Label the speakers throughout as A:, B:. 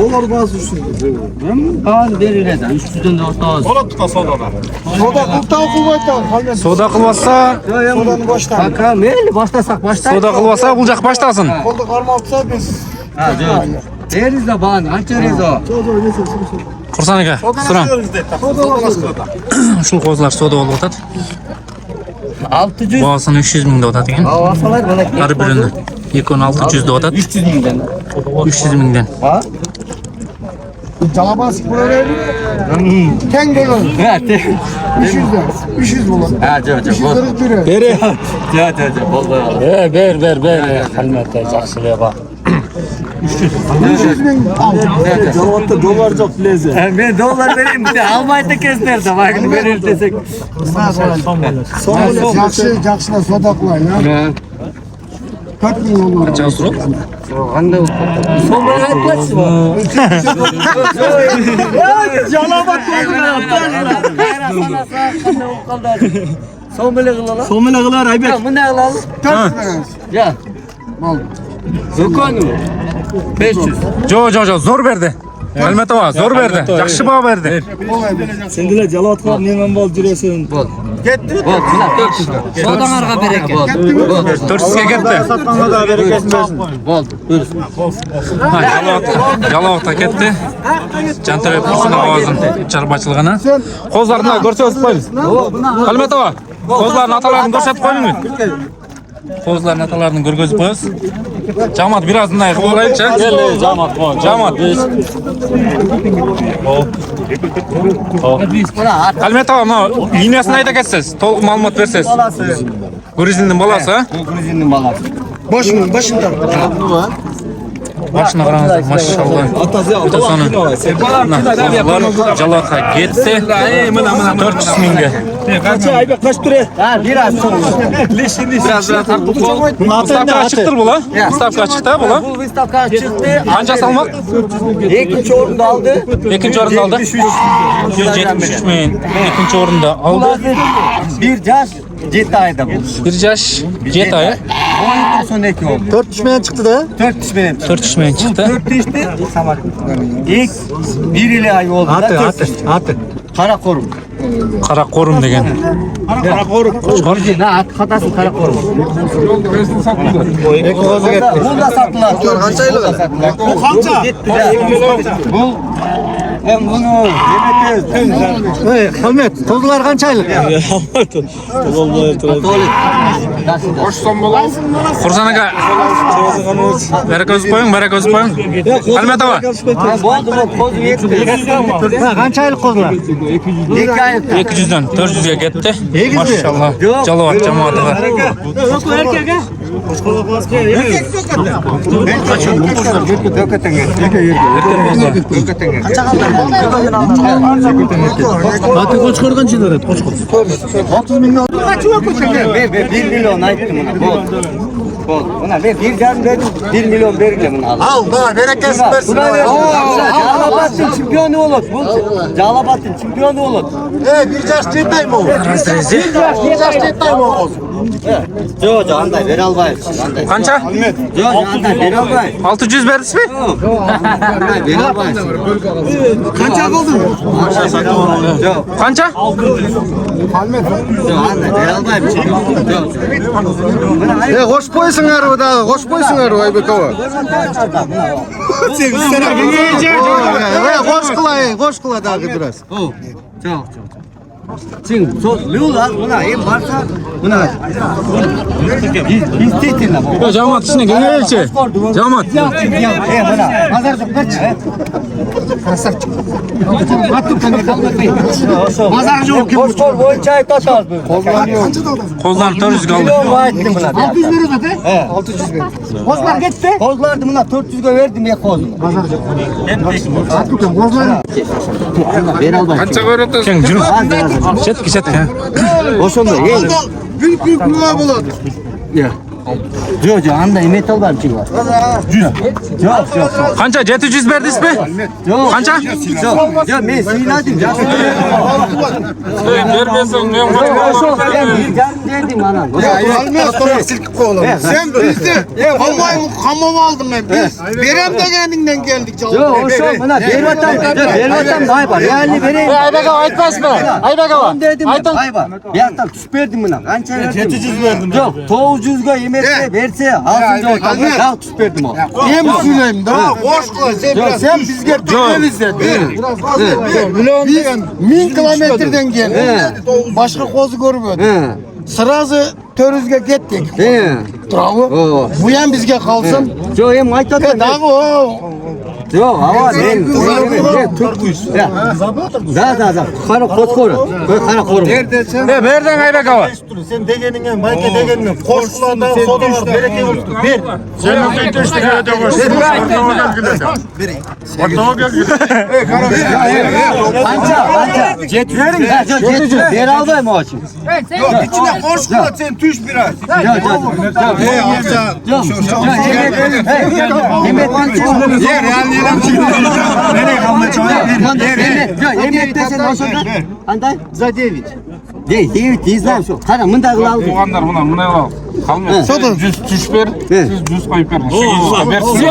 A: Dolar bazı üstünde.
B: Kaan veriledi. 300'den de orta.
A: Soda tuta sodalar. Soda kurtağı kuvvetten.
C: Soda kılmasa,
A: Sodanı baştan.
B: Bak meyli başlasak başlayalım.
C: soda kılmasa bulacak başlasın.
A: Kolda karmaltsa biz.
B: Ha diyor. Deriz de bana. Ançarız o.
C: Kursan aka, sıram. Şu kozlar soda olup otat.
B: 600.
C: Boğasını 300 ming de otat eken.
B: Havasalar bana.
C: Her birini. Yekon 600 de otat.
B: 300 minden.
C: 300 mingden.
B: Ha?
A: Calabas buraya ten dolar.
B: Evet.
A: 300 dolar.
B: Ha diyor.
A: 300 dolar biri.
C: Beri.
B: Diyor. Vallahi.
C: Ver. Halmette жақсылығы bak.
A: 300 bin aldım.
C: Cavatta dolar çok leze.
B: Ben dolar vereyim bir de almayı kesler de bak verir desek.
A: Жақсына сода қылайын, а? 4 milyon dolar.
C: Kaç sürü?
B: Anda sonra kaç mı? Canavat
C: Somele kılar Aybek.
B: Ya bu ne alalım?
A: 4 milyon.
B: Ya.
A: Mal.
B: Zokonu. 500.
C: Jo, zor verdi. Halmette var, zor verdi. Жақсы bağ verdi.
D: Sendiler Jalatqa neman bol jurasın.
B: Bol.
A: Ketdi.
B: Bol. 400. Sodanlarga bereket. Bol.
C: 400'e gitti.
D: Satqanға da berekesini bersin.
B: Bol.
C: Ha, Jalovaqda ketdi. Jantarep Tursunov ovozin chorvachiligini. Qo'zlarni ko'rsatib qo'ying. Halmette var. Qo'zlarni atalarini ko'rsatib qo'ying. Qo'zlarni atalarini ko'rgazib qo'yasiz. Jamoat biraz bunday qilib olaylik-chi. Jamoat. Halmette var, mana liniyasini ayta ketsiz. To'liq ma'lumot bersiz. Gruzinning bolasi, ha?
B: Bu Gruzinning bolasi.
A: Başında.
C: Başına qarangiz, maşallah. O'ta soni. Qo'zlar Jalovaqqa ketdi. 400 mingga.
D: Qancha Aybek qaç tur?
B: Ha, biraz.
C: Biraz Stavka chiqdi bular. Stavka chiqdi bular.
B: Bu vistavka çıktı.
C: Qancha salmoq?
B: İkinci orunda aldı.
C: Ikkinchi o'rinda oldi. 173 ming. Ikkinchi o'rinda oldi.
B: Bir yaş 7 ayda bu.
C: 1 yaş 7 oy.
B: 10 yıl sonra iki oldu.
D: 4 düşmeye çıktı da.
B: 4 düşmeyen.
C: 400 ming chiqdi.
B: 4 düştü. İlk 1 ile ay oldu da 4 düştü. Kara korum.
C: Qara qo'rim degan.
B: Kara korum. Ne at hatasın kara korum. Bunda sattılar. Bu kança? Bu hem bunu yemek
D: Ey Halmet, tozlar qanchaylik?
C: Qursan aka. Baraka o'zib qo'ying. Halmette var.
B: Bo'ldi bu ko'zi yetdi.
D: Ha, qanchaylik qozlar?
B: 2 ay.
C: 200'dan 400'ga ketdi. Maşallah. Jalovaq jamoatiga.
D: Ati qo'chqor qanchalar? Qo'chqor.
A: 30 milyon.
B: Ben 1 milyon ayttım buna. Bol. Buna ben 1,5 verdim. 1 milyon verirle bunu al.
A: Al da berekesi versin.
B: Buna ver. Calabat'ın şampiyonu olur. Bu Calabat'ın şampiyonu olur.
A: Bir yaş detay mı o? Bir yaş detay mı o?
B: Yok anda ver albayım.
C: Qancha?
B: Yok anda ver albayım.
C: 600 berdingizmi?
B: Ver albayım.
A: Kaça buldun?
B: Yok.
C: Qancha?
B: Yok anda ver albayım. Yok.
A: Hoş boysunlar o da. Hoş boysunlar o Aybek Ava. Hoş kılay daha biraz.
B: Çok. Şimdi soruyorlar buna en varsa buna biz tehditler bu.
C: Yo, jamoat ishini kengaychi. Jamoat.
B: Buna pazar çok kaç? Pazar çok kim? Koskor boyunca total bu.
C: Qo'zlarni 400 ga oldi.
B: Milyon vaatli buna.
A: 600 veriyor zaten. He. 600 veriyor.
B: Kozlar gitti. Kozlardı buna 400 ga verdim ya kozunu.
A: Hakkıken bozmayın.
B: Ver al bak.
C: Qancha ko'ryapsiz? Keng jurib. Chetga.
B: Boşunda yiyin.
A: Büyük muha bulan.
B: Ya. Yok anda metal var ki var. Yok.
C: Qancha? 700 berdingizmi?
B: Yok.
C: Qancha?
B: Yok. Ya men siyladim.
C: Bermesang men
B: Ben bir yarım dedim anam.
A: Almaz sonra silkip kovalım. Sen bizde kamam aldın ben. Biz Berem de kendinden geldik.
B: Yok o şu bana bervatan bay var. Yani vereyim.
C: Aybaga aytmasmi? Aybaga var.
B: Dedim bay var. Ya tam süperdim buna. Anca verdim. 700 verdim. Yok 900'ga yemerse verse alsın ortamda. Ya süperdim o.
A: Niye mi söyleyeyim daha? Boş koy. Sen bizge tükeniz de. Biz 1000 kilometreden geldik. Başka kozu görmedik. Sırası Törüzge gittik. Bravo. Bu yan bizge kalsın.
B: Yok hem aytadan.
A: Daha o.
B: Yok ama ben da. Kara koskoru. Kara koru.
C: Berden aybaga var.
D: Sen degenine, mayke degenine, koşkulardan sodalar, bereke vurdu. Bir.
B: Anca. Jetüzün. Jetüzün. Ben aldım o için.
A: Yok içine koş koy sen tüş biraz. Yer yani yerim çıktı.
B: Nereye kalmış o? Yemek desen o sonra. Anday? Zadeviç. Değil, izler şu. Kara mındağılı aldı.
C: Туғандар мына ал. Қалмай. 100 түш бер, сіз 100 қойып беріңіз. 800 берсіз.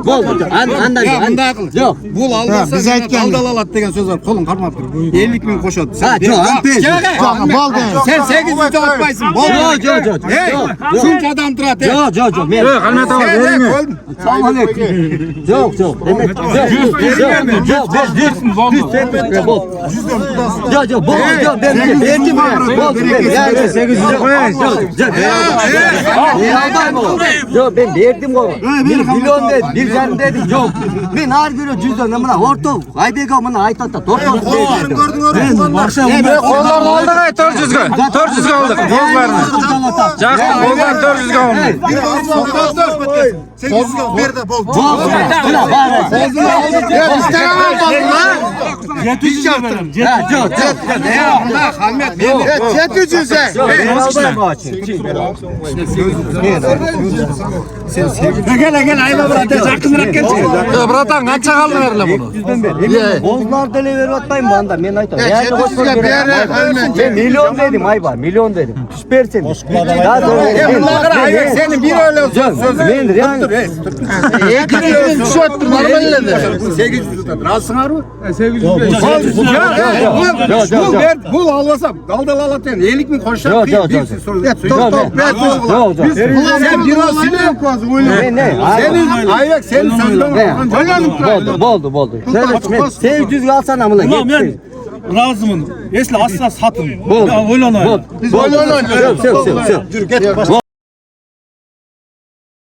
B: Болды. Anday. Yok.
A: Bul alırsa biz aytkan alat degen söz var. Kolun qarmap dur. 50 bin koşat.
B: Ha, yok, ampez.
A: Bal sen 800 atmayısın.
B: Yok.
A: Çünkü adam durat.
B: Yok.
C: Қалмет аға, беріңе.
B: Salam aleyküm. Yok. Demek. Yok. Ben verdim yani 800 koyayım. Yok ben verdim o. Milyon dedim, bir canım dedim. Yok. Ben her gün cüzdan amına hortum. Aybega amına aytatta tortos dedim. Ben akşam
C: Қолдарды алдық ай 400-ге. 400-ге алдық. Қолдарын. Жақсы, қолдарын 400-ге алдық.
A: 800 ver de bol.
B: Buna var.
A: Biz yaptım.
B: Yok.
A: Halmet. 700 Gel ayba bırak. Yakınırak gel.
C: Bratan, qancha қалды берле бұны?
B: Bozlar deli verip atmayın bana da. Ben aytam. Yani
A: hoş geldin.
B: Ben milyon dedim ayba. Milyon dedim. Süpersin.
A: Senin bir öyle söz.
B: Ben yani.
A: Ekmeğin şöttür normalde de. 800 lira. Razısın arı? 800 lira. Bul almasam. Daldal alatın. 50 bin koşar.
B: Yok.
A: Sen bir olsun yok lazım.
B: Ne?
A: Ayak senin sözün.
B: Oldu. Sen 800 alsan amına git.
D: Razımın. Esli asla satın.
B: Bol.
D: Ya oylanay.
B: Bol. Yok.